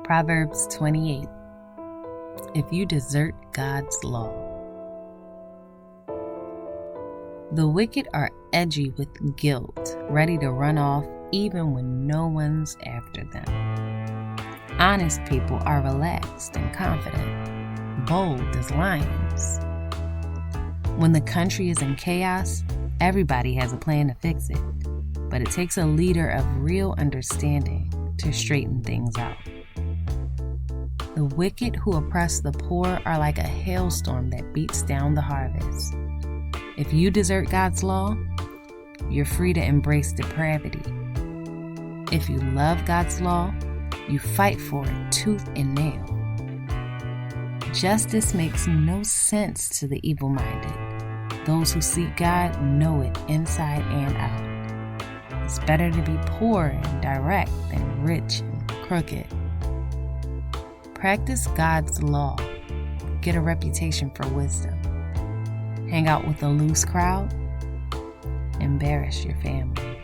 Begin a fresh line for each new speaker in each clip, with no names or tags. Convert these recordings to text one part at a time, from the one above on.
Proverbs 28. If you desert God's law. The wicked are edgy with guilt, ready to run off even when no one's after them. Honest people are relaxed and confident, bold as lions. When the country is in chaos, everybody has a plan to fix it, but it takes a leader of real understanding to straighten things out. The wicked who oppress the poor are like a hailstorm that beats down the harvest. If you desert God's law, you're free to embrace depravity. If you love God's law, you fight for it tooth and nail. Justice makes no sense to the evil-minded. Those who seek God know it inside and out. It's better to be poor and direct than rich and crooked. Practice God's law. Get a reputation for wisdom. Hang out with a loose crowd. Embarrass your family.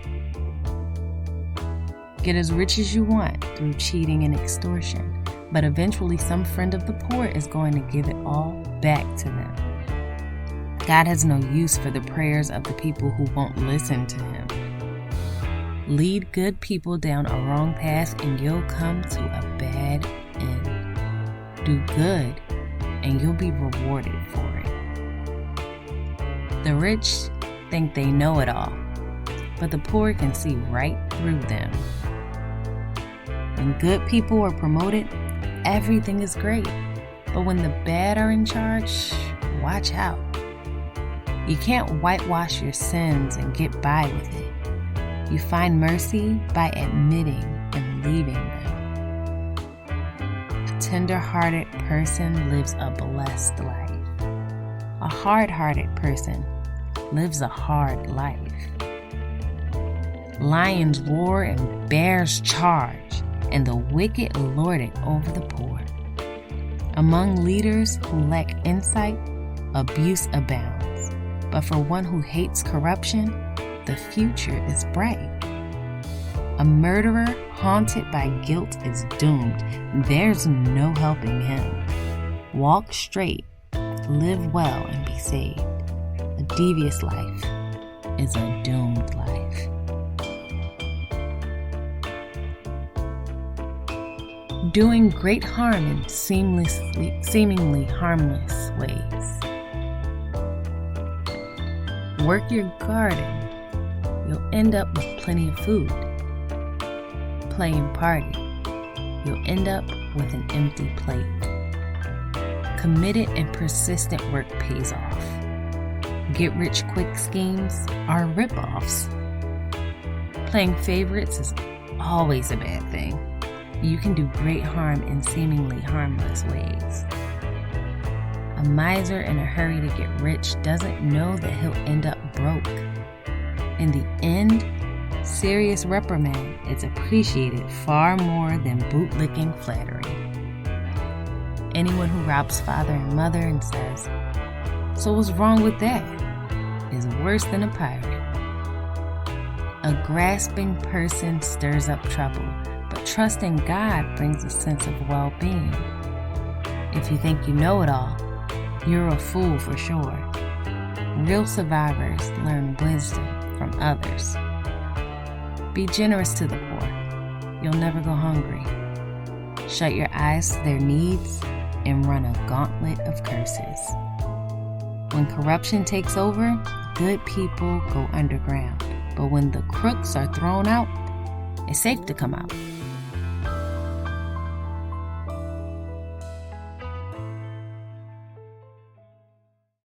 Get as rich as you want through cheating and extortion, but eventually some friend of the poor is going to give it all back to them. God has no use for the prayers of the people who won't listen to Him. Lead good people down a wrong path and you'll come to a bad end. Do good and you'll be rewarded for it. The rich think they know it all, but the poor can see right through them. When good people are promoted, everything is great. But when the bad are in charge, watch out. You can't whitewash your sins and get by with it. You find mercy by admitting and leaving them. A tender-hearted person lives a blessed life. A hard-hearted person lives a hard life. Lions roar and bears charge, and the wicked lord it over the poor. Among leaders who lack insight, abuse abounds. But for one who hates corruption, the future is bright. A murderer haunted by guilt is doomed. There's no helping him. Walk straight, live well, and be saved. A devious life is a doomed life. Doing great harm in seemingly harmless ways. Work your garden. You'll end up with plenty of food. Play and party. You'll end up with an empty plate. Committed and persistent work pays off. Get-rich-quick schemes are rip-offs. Playing favorites is always a bad thing. You can do great harm in seemingly harmless ways. A miser in a hurry to get rich doesn't know that he'll end up broke. In the end, serious reprimand is appreciated far more than bootlicking flattery. Anyone who robs father and mother and says, "So what's wrong with that?" is worse than a pirate. A grasping person stirs up trouble, but trusting God brings a sense of well-being. If you think you know it all, you're a fool for sure. Real survivors learn wisdom from others. Be generous to the poor. You'll never go hungry. Shut your eyes to their needs and run a gauntlet of curses. When corruption takes over, good people go underground. But when the crooks are thrown out, it's safe to come out.